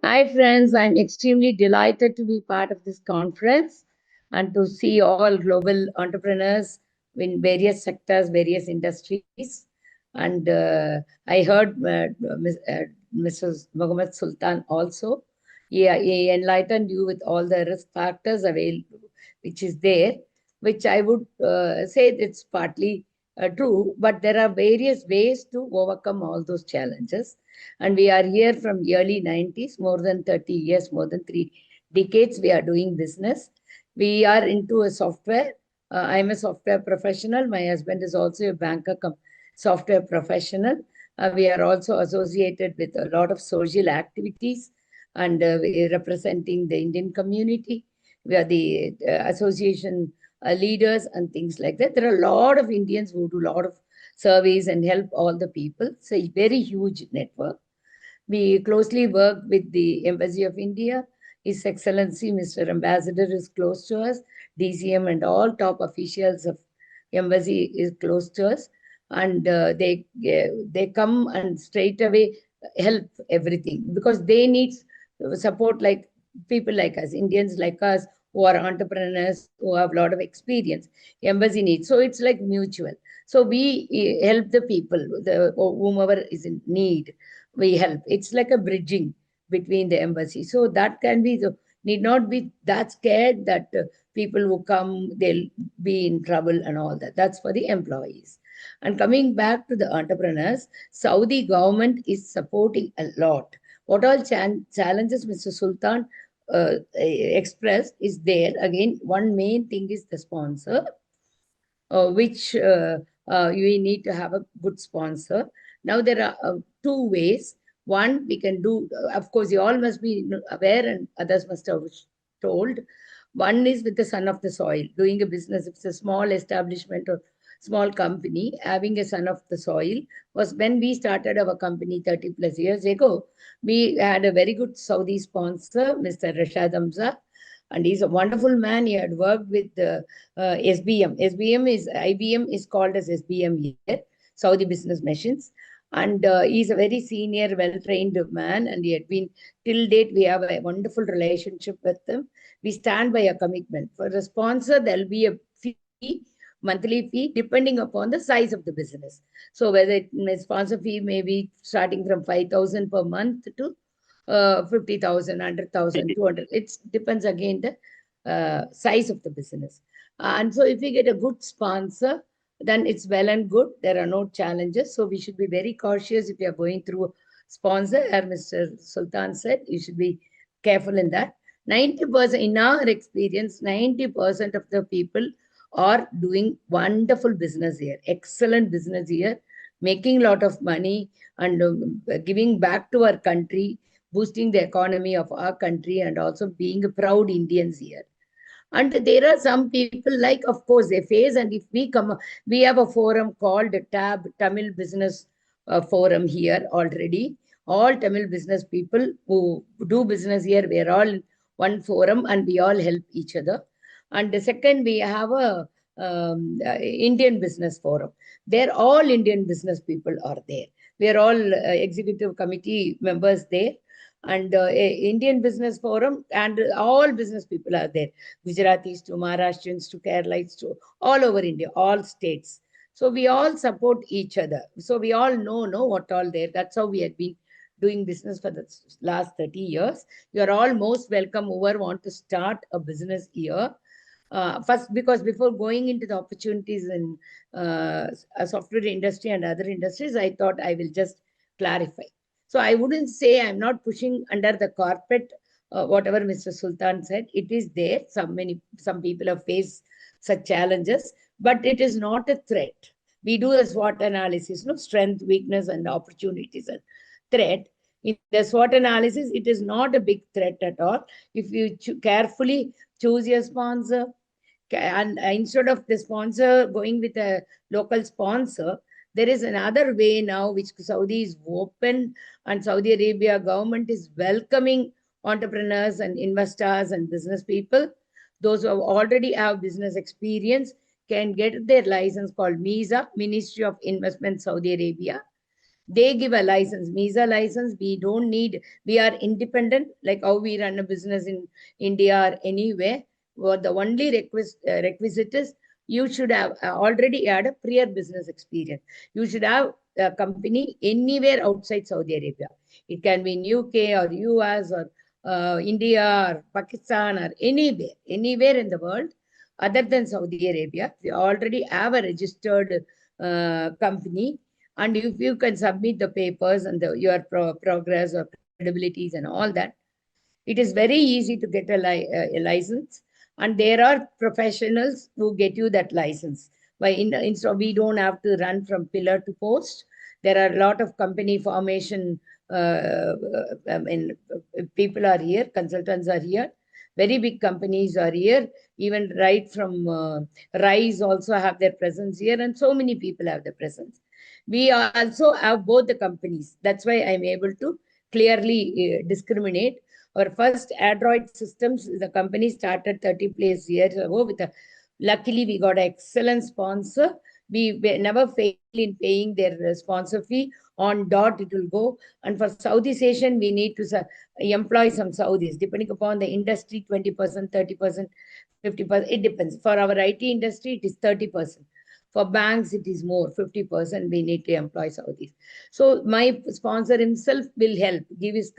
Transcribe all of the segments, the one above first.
Hi, friends. I'm extremely delighted to be part of this conference and to see all global entrepreneurs in various sectors, various industries. And I heard Mrs. Mohammed Sultan also. Yeah, he enlightened you with all the risk factors available, which is there, which I would say it's partly true, but there are various ways to overcome all those challenges, and we are here from early 90s, more than 30 years, more than 3 decades we are doing business. We are into a software. I'm a software professional. My husband is also a banker software professional. We are also associated with a lot of social activities, and we are representing the Indian community. We are the association leaders and things like that. There are a lot of Indians who do a lot of surveys and help all the people. It's a very huge network. We closely work with the Embassy of India. His Excellency Mr. Ambassador is close to us. DCM and all top officials of Embassy is close to us. And they come and straight away help everything, because they need support like people like us, Indians like us, who are entrepreneurs, who have a lot of experience. Embassy needs. So it's like mutual. So we help the people, whomever is in need, we help. It's like a bridging between the embassy. So that can be the, need not be that scared that people who come, they'll be in trouble and all that. That's for the employees. And coming back to the entrepreneurs, Saudi government is supporting a lot. What all challenges Mr. Sultan expressed is there. Again, one main thing is the sponsor, which we need to have a good sponsor. Now, there are two ways. One, we can do, of course, you all must be aware, and others must have told. One is with the son of the soil, doing a business. It's a small establishment or small company, having a son of the soil. Was when we started our company 30 plus years ago. We had a very good Saudi sponsor, Mr. Rashad Hamza, and he's a wonderful man. He had worked with the SBM. SBM is IBM is called as SBM here, Saudi Business Machines, and he's a very senior, well-trained man. And he had been till date. We have a wonderful relationship with him. We stand by a commitment. For a sponsor, there'll be a fee, monthly fee, depending upon the size of the business. So whether sponsor fee may be starting from 5,000 per month to 50,000, 100,000, 200. It depends again the size of the business. And so if we get a good sponsor, then it's well and good. There are no challenges. So we should be very cautious if you are going through a sponsor. As Mr. Sultan said, you should be careful in that. 90%, in our experience, 90% of the people are doing wonderful business here, excellent business here, making a lot of money, and giving back to our country, boosting the economy of our country, and also being proud Indians here. And there are some people, like, of course, they face, and if we come, we have a forum called TAB, Tamil Business Forum here already. All Tamil business people who do business here, we are all in one forum and we all help each other. And the second, we have a Indian Business Forum. There, all Indian business people are there. We are all executive committee members there, and Indian Business Forum, and all business people are there. Gujaratis to Maharashtrians to Keralites to all over India, all states. So we all support each other. So we all know what all there. That's how we have been doing business for the last 30 years. You are all most welcome whoever want to start a business here. First, because before going into the opportunities in a software industry and other industries, I thought I will just clarify. So I wouldn't say, I'm not pushing under the carpet whatever Mr. Sultan said. It is there. Some people have faced such challenges, but it is not a threat. We do a SWOT analysis, no, strength, weakness, and opportunities and threat. In the SWOT analysis, it is not a big threat at all. If you carefully choose your sponsor, and instead of the sponsor going with a local sponsor, there is another way now which Saudi is open, and Saudi Arabia government is welcoming entrepreneurs and investors and business people. Those who already have business experience can get their license called MISA, Ministry of Investment Saudi Arabia. They give a license, MISA license. We don't need, we are independent, like how we run a business in India or anywhere. Well, the only requisite is you should have already had a prior business experience. You should have a company anywhere outside Saudi Arabia. It can be in UK or US or India or Pakistan or anywhere in the world other than Saudi Arabia. You already have a registered company, and if you can submit the papers and your progress or credibilities and all that, it is very easy to get a license. And there are professionals who get you that license. So we don't have to run from pillar to post. There are a lot of company formation. I mean, people are here, consultants are here, very big companies are here. Even right from Rise also have their presence here, and so many people have their presence. We also have both the companies. That's why I'm able to clearly discriminate. Our first Android systems, the company started 30 plus years ago with a, luckily we got an excellent sponsor. We never fail in paying their sponsor fee. On dot it will go. And for Southeast Asian, we need to employ some Saudis, depending upon the industry, 20%, 30%, 50%. It depends. For our IT industry, it is 30%. For banks, it is more, 50% we need to employ Saudis. So my sponsor himself will help, give his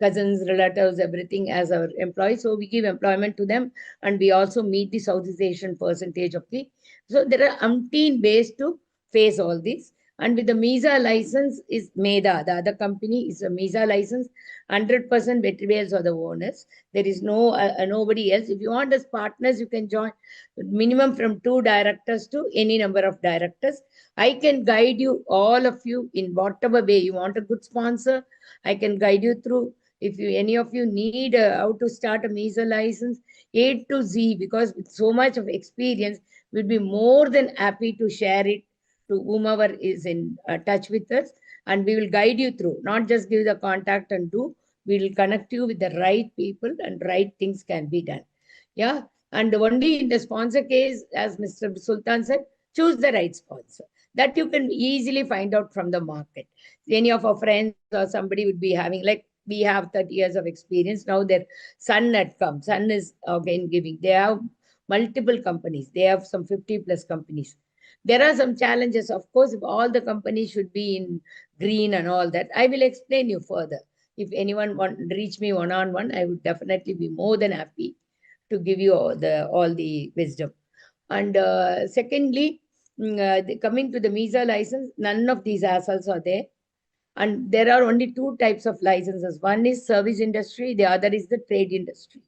cousins, relatives, everything as our employees. So we give employment to them, and we also meet the Southeast Asian percentage of the. So there are umpteen ways to face all this. And with the MISA license is MEDA, the other company is a MISA license, 100% Vetrivels are the owners. There is nobody else. If you want as partners, you can join minimum from 2 directors to any number of directors. I can guide you, all of you, in whatever way you want a good sponsor. I can guide you through. If any of you need how to start a MISA license, A to Z, because with so much of experience, we'll be more than happy to share it to whomever is in touch with us, and we will guide you through, not just give the contact and do. We will connect you with the right people, and right things can be done. Yeah. And only in the sponsor case, as Mr. Sultan said, choose the right sponsor. That you can easily find out from the market. Any of our friends or somebody would be having, like we have 30 years of experience. Now their son had come. Son is again giving. They have multiple companies. They have some 50 plus companies. There are some challenges. Of course, if all the companies should be in green and all that, I will explain you further. If anyone want reach me one-on-one, I would definitely be more than happy to give you all the wisdom. And secondly, coming to the MISA license, none of these hassles are there. And there are only 2 types of licenses. One is service industry, the other is the trade industry.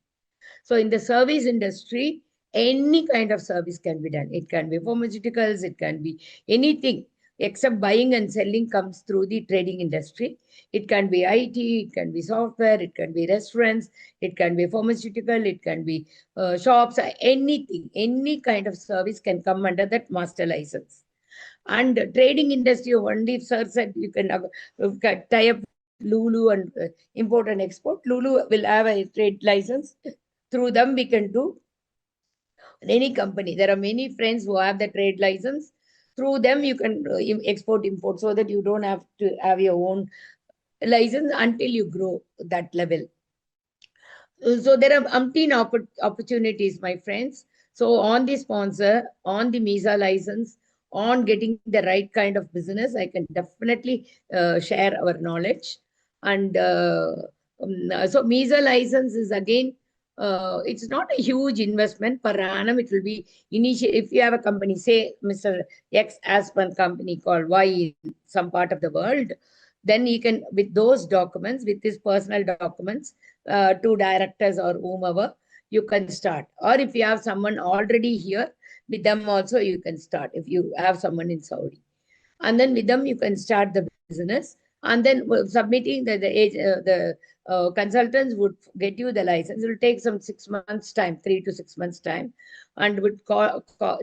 So in the service industry, any kind of service can be done. It can be pharmaceuticals, it can be anything except buying and selling comes through the trading industry. It can be IT, it can be software, it can be restaurants, it can be pharmaceutical, it can be shops, anything, any kind of service can come under that master license. And trading industry, only if sir said you can tie up Lulu and import and export. Lulu will have a trade license. Through them, we can do any company. There are many friends who have the trade license. Through them, you can export, import, so that you don't have to have your own license until you grow that level. So there are umpteen opportunities, my friends. So on the sponsor, on the MISA license, on getting the right kind of business, I can definitely share our knowledge. And so MISA license is again, it's not a huge investment per annum. It will be initial. If you have a company, say Mr. X has one company called Y in some part of the world, then he can, with those documents, with his personal documents, 2 directors or whomever, you can start. Or if you have someone already here, with them also you can start. If you have someone in Saudi, and then with them you can start the business. And then submitting the consultants would get you the license. It will take some 6 months time, 3 to 6 months time, and would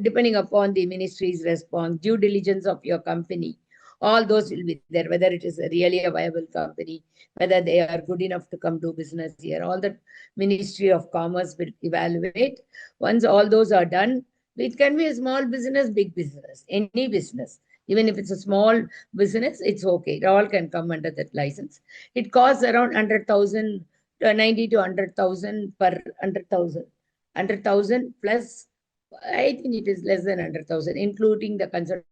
depending upon the ministry's response, due diligence of your company, all those will be there, whether it is really a viable company, whether they are good enough to come do business here. All the Ministry of Commerce will evaluate. Once all those are done, it can be a small business, big business, any business. Even if it's a small business, it's okay. It all can come under that license. It costs around 100,000, 90 to 100,000 per 100,000. 100,000 plus, I think it is less than 100,000, including the consultant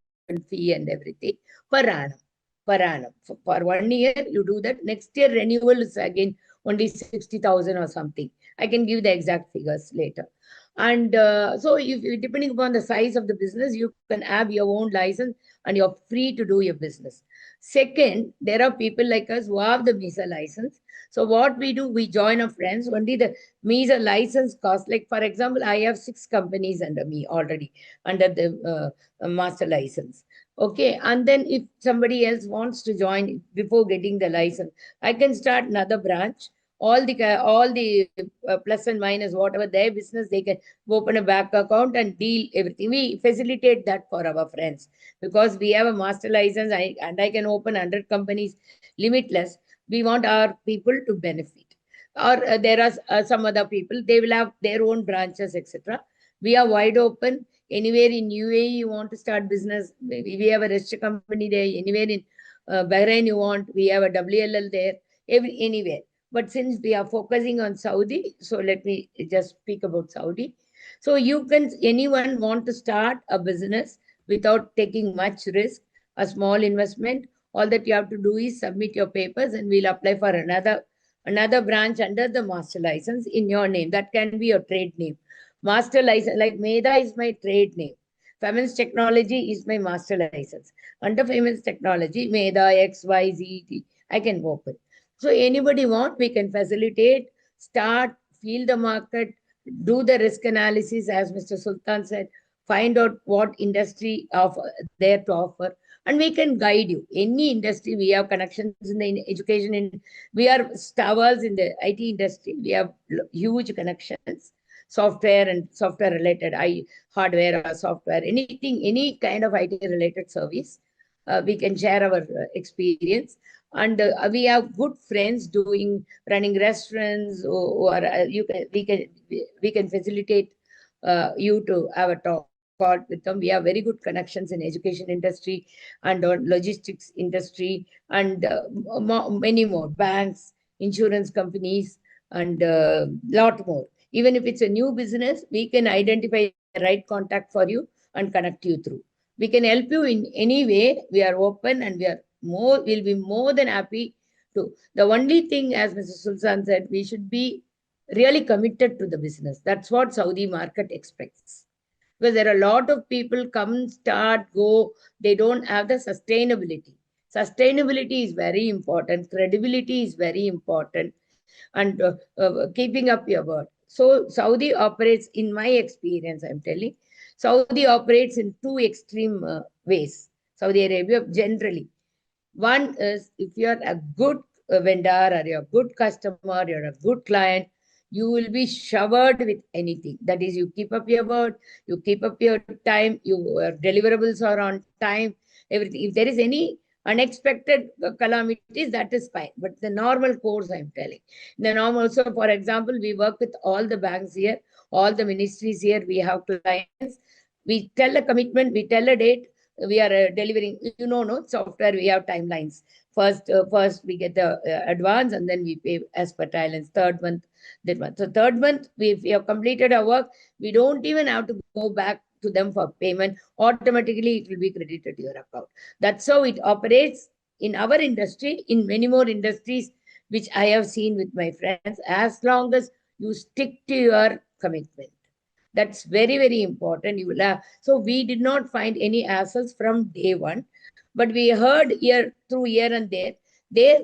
fee and everything per annum. Per annum. For 1 year, you do that. Next year, renewal is again only 60,000 or something. I can give the exact figures later. And so, if depending upon the size of the business, you can have your own license and you're free to do your business. Second, there are people like us who have the MISA license. So, what we do, we join our friends. Only the MISA license cost, like for example, I have 6 companies under me already under the master license. Okay, and then if somebody else wants to join before getting the license, I can start another branch. All the plus and minus, whatever their business, they can open a bank account and deal everything. We facilitate that for our friends because we have a master license, and I can open 100 companies limitless. We want our people to benefit. Or there are some other people, they will have their own branches, etc. We are wide open. Anywhere in UAE you want to start business, we have a register company there. Anywhere in Bahrain you want, we have a WLL there. Anywhere. But since we are focusing on Saudi, so let me just speak about Saudi. So anyone want to start a business without taking much risk, a small investment. All that you have to do is submit your papers, and we'll apply for another branch under the master license in your name. That can be your trade name. Master license, like Meda is my trade name. Feminist Technology is my master license. Under Feminist Technology, Meda XYZ, I can open. So anybody want, we can facilitate, start, feel the market, do the risk analysis, as Mr. Sultan said, find out what industry of there to offer, and we can guide you. Any industry, we have connections in the education, we are stars in the IT industry. We have huge connections, software and software related, hardware or software, anything, any kind of IT related service. We can share our experience, and we have good friends running restaurants, or we can facilitate you to have a talk with them. We have very good connections in education industry and logistics industry, and many more banks, insurance companies, and lot more. Even if it's a new business, we can identify the right contact for you and connect you through. We can help you in any way. We are open, and we'll be more than happy to. The only thing, as Mr. Sultan said, we should be really committed to the business. That's what Saudi market expects. Because there are a lot of people come, start, go, they don't have the sustainability. Sustainability is very important. Credibility is very important. And keeping up your word. So Saudi operates, in my experience, I'm telling, Saudi operates in two extreme ways. Saudi Arabia generally. One is, if you're a good vendor, or you're a good customer, you're a good client, you will be showered with anything. That is, you keep up your word, you keep up your time, your deliverables are on time, everything. If there is any unexpected calamities, that is fine. But the normal course, I'm telling. The normal, so for example, we work with all the banks here, all the ministries here, we have clients. We tell a commitment, we tell a date, we are delivering, no, software, we have timelines. First we get the advance, and then we pay as per timelines. Third month, that month. So third month, if we have completed our work, we don't even have to go back to them for payment. Automatically, it will be credited to your account. That's how it operates in our industry, in many more industries, which I have seen with my friends, as long as you stick to your commitment. That's very, very important. You will have, so we did not find any hassles from day one, but we heard here and there.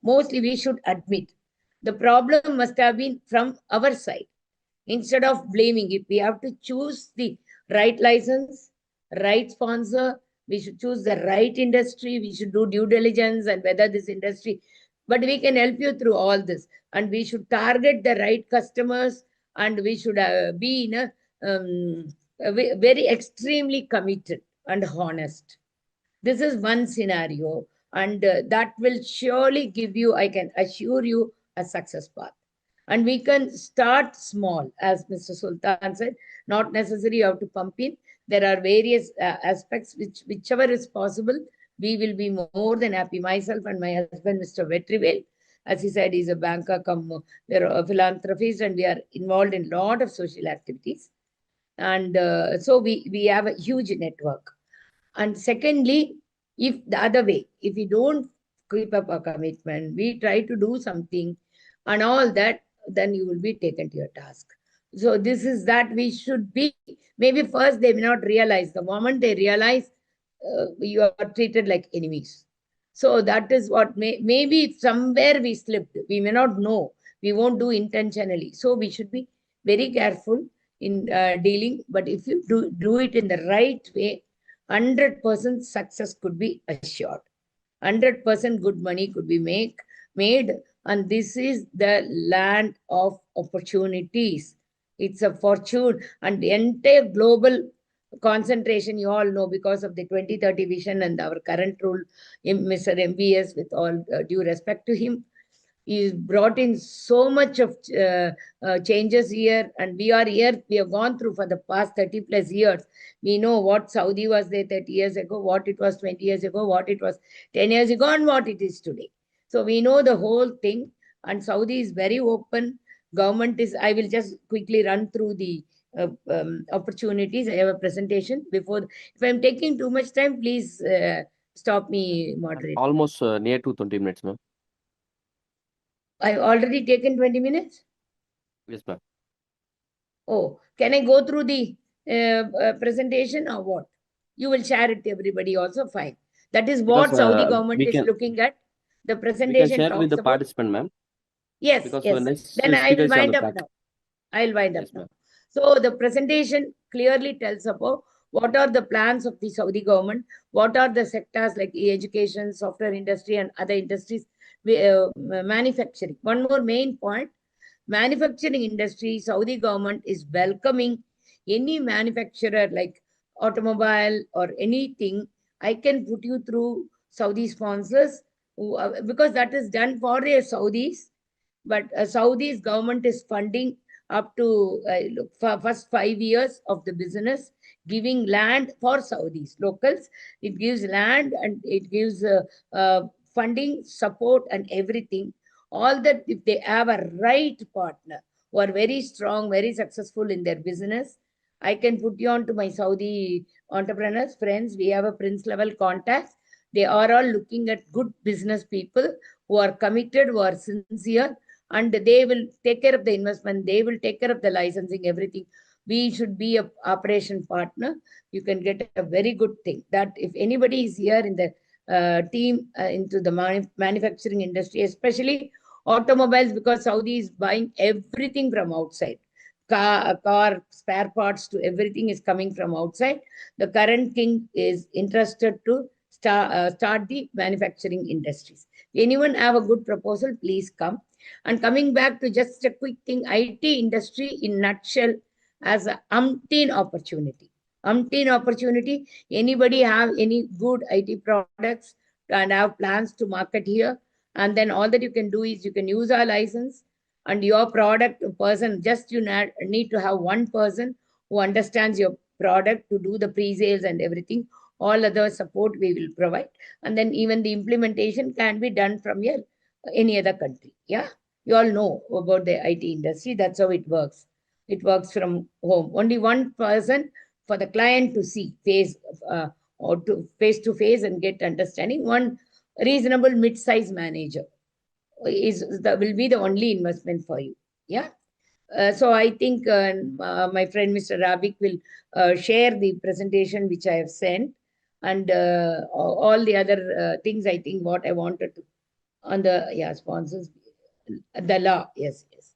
Mostly we should admit the problem must have been from our side. Instead of blaming, if we have to choose the right license, right sponsor, we should choose the right industry. We should do due diligence and whether this industry. But we can help you through all this, and we should target the right customers, and we should be in very extremely committed and honest. This is one scenario, and that will surely give you, I can assure you, a success path. And we can start small, as Mr. Sultan said, not necessary you have to pump in. There are various aspects whichever is possible, we will be more than happy. Myself and my husband, Mr. Vetrivel, as he said, he's a banker, we're a philanthropist, and we are involved in a lot of social activities. And so we have a huge network. And secondly, if the other way, if we don't keep up our commitment, we try to do something and all that, then you will be taken to your task. So this is that we should be, maybe first they may not realize. The moment they realize, you are treated like enemies. So that is what maybe somewhere we slipped. We may not know. We won't do intentionally. So we should be very careful in dealing. But if you do it in the right way, 100% success could be assured. 100% good money could be made. And this is the land of opportunities. It's a fortune. And the entire global concentration, you all know, because of the 2030 vision and our current rule, Mr. MBS, with all due respect to him, he brought in so much of changes here, and we are here. We have gone through for the past 30 plus years. We know what Saudi was there 30 years ago, what it was 20 years ago, what it was 10 years ago, and what it is today. So we know the whole thing, and Saudi is very open. Government is, I will just quickly run through the opportunities. I have a presentation before. If I'm taking too much time, please stop me, moderator. Almost near to 20 minutes, ma'am. I've already taken 20 minutes? Yes, ma'am. Oh, can I go through the presentation or what? You will share it to everybody also, fine. That is what Because, Saudi government is can looking at. The we can presentation share with talks the about. participant, ma'am. Yes, Because yes. next Then I speaker will is on wind the up track. now. I'll wind up Yes, now. ma'am. So the presentation clearly tells about what are the plans of the Saudi government, what are the sectors like education, software industry, and other industries, manufacturing. One more main point, manufacturing industry, Saudi government is welcoming any manufacturer like automobile or anything. I can put you through Saudi sponsors because that is done for the Saudis. But Saudi's government is funding up to for first 5 years of the business, giving land for Saudis, locals. It gives land and it gives funding, support, and everything. All that, if they have a right partner who are very strong, very successful in their business, I can put you on to my Saudi entrepreneurs, friends. We have a prince level contact. They are all looking at good business people who are committed, who are sincere, and they will take care of the investment. They will take care of the licensing, everything. We should be a operation partner. You can get a very good thing. That if anybody is here in the team into the manufacturing industry, especially automobiles, because Saudi is buying everything from outside. Car spare parts to everything is coming from outside. The current king is interested to start the manufacturing industries. Anyone have a good proposal, please come. And coming back to just a quick thing, IT industry in nutshell as a umpteen opportunity. Umpteen opportunity. Anybody have any good IT products and have plans to market here? And then all that you can do is you can use our license and your product person. Just you need to have one person who understands your product to do the pre-sales and everything. All other support we will provide. And then even the implementation can be done from here, any other country. Yeah, you all know about the IT industry. That's how it works. It works from home. Only one person for the client to see face or to face and get understanding. One reasonable mid-size manager will be the only investment for you. Yeah. So I think my friend Mr. Rabik will share the presentation which I have sent, and all the other things. I think what I wanted to on the sponsors, the law. Yes, yes.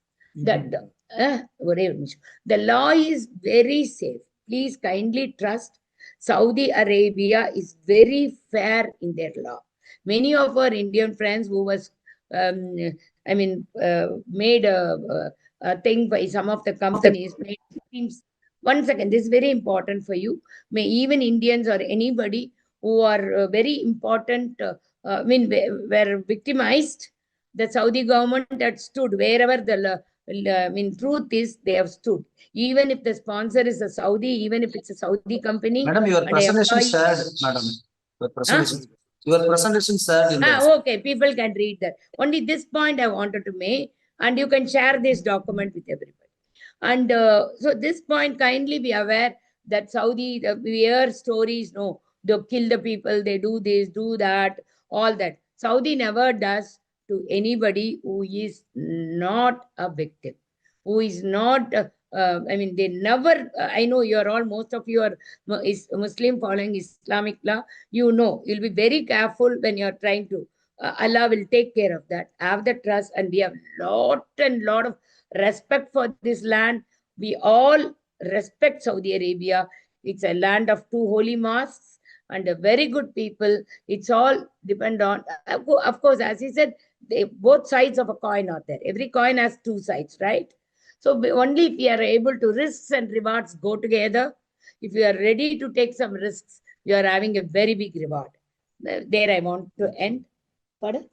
Whatever. The law is very safe. Please kindly trust. Saudi Arabia is very fair in their law. Many of our Indian friends who was, made a thing by some of the companies. Made schemes. One second, this is very important for you. May even Indians or anybody who are very important, were victimized. The Saudi government had stood wherever the I mean, truth is they have stood. Even if the sponsor is a Saudi, even if it's a Saudi company, Madam, your and presentation employee. shared, madam. Your presentation shared in the. Okay, people can read that. Only this point I wanted to make, and you can share this document with everybody. And so this point, kindly be aware that Saudi, we hear stories, no, they kill the people, they do this, do that, all that. Saudi never does to anybody who is not a victim, who is not, I mean, they never, I know you are all, most of you are Muslim following Islamic law, you know, you'll be very careful when you're trying to, Allah will take care of that. Have the trust, and we have lot of respect for this land. We all respect Saudi Arabia. It's a land of two holy mosques and a very good people. It's all depend on, of course, as he said, both sides of a coin are there. Every coin has two sides, right? So only if we are able to, risks and rewards go together. If you are ready to take some risks, you are having a very big reward. There I want to end. Pardon?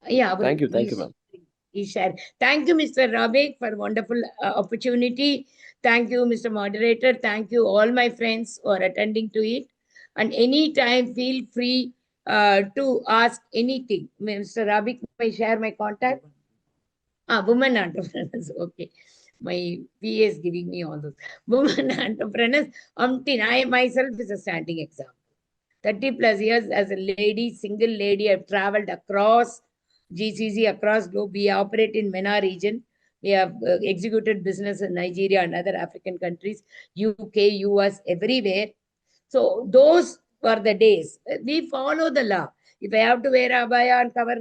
Yeah, Thank you, ma'am. He shared. Thank you, Mr. Rabik, for wonderful opportunity. Thank you, Mr. Moderator. Thank you, all my friends, for attending to it. And anytime, feel free to ask anything. Mr. Rabik, may I share my contact? Women entrepreneurs. Okay. My PA is giving me all those. Women entrepreneurs. I myself is a standing example. 30 plus years as a lady, single lady. I've traveled across GCC, across globe. We operate in MENA region. We have executed business in Nigeria and other African countries, UK, US, everywhere. So those were the days. We follow the law. If I have to wear abaya and cover,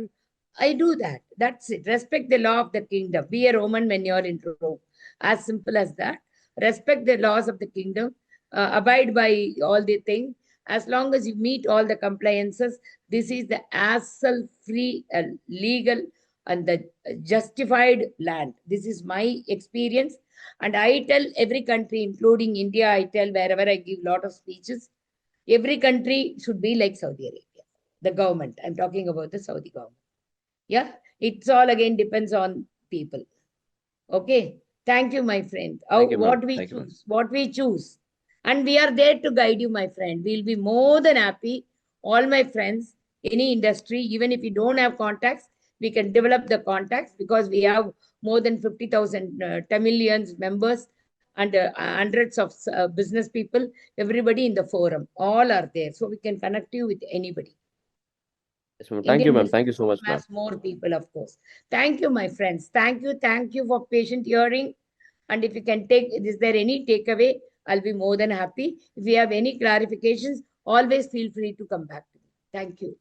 I do that. That's it. Respect the law of the kingdom. Be a Roman when you're in Rome. As simple as that. Respect the laws of the kingdom. Abide by all the things. As long as you meet all the compliances, this is the hassle-free, legal, and the justified land. This is my experience. And I tell every country, including India, I tell wherever I give a lot of speeches, every country should be like Saudi Arabia. The government, I'm talking about the Saudi government. Yeah, it's all again depends on people. Okay. Thank you, my friend. Thank you, ma'am. What we choose, what we choose. And we are there to guide you, my friend. We'll be more than happy. All my friends, any industry, even if you don't have contacts, we can develop the contacts because we have more than 50,000 Tamilians members and hundreds of business people, everybody in the forum. All are there. So we can connect you with anybody. Yes, ma'am. Thank you, ma'am. Thank you so much, ma'am. Has more people, of course. Thank you, my friends. Thank you for patient hearing. And if you can take, is there any takeaway? I'll be more than happy. If you have any clarifications, always feel free to come back to me. Thank you.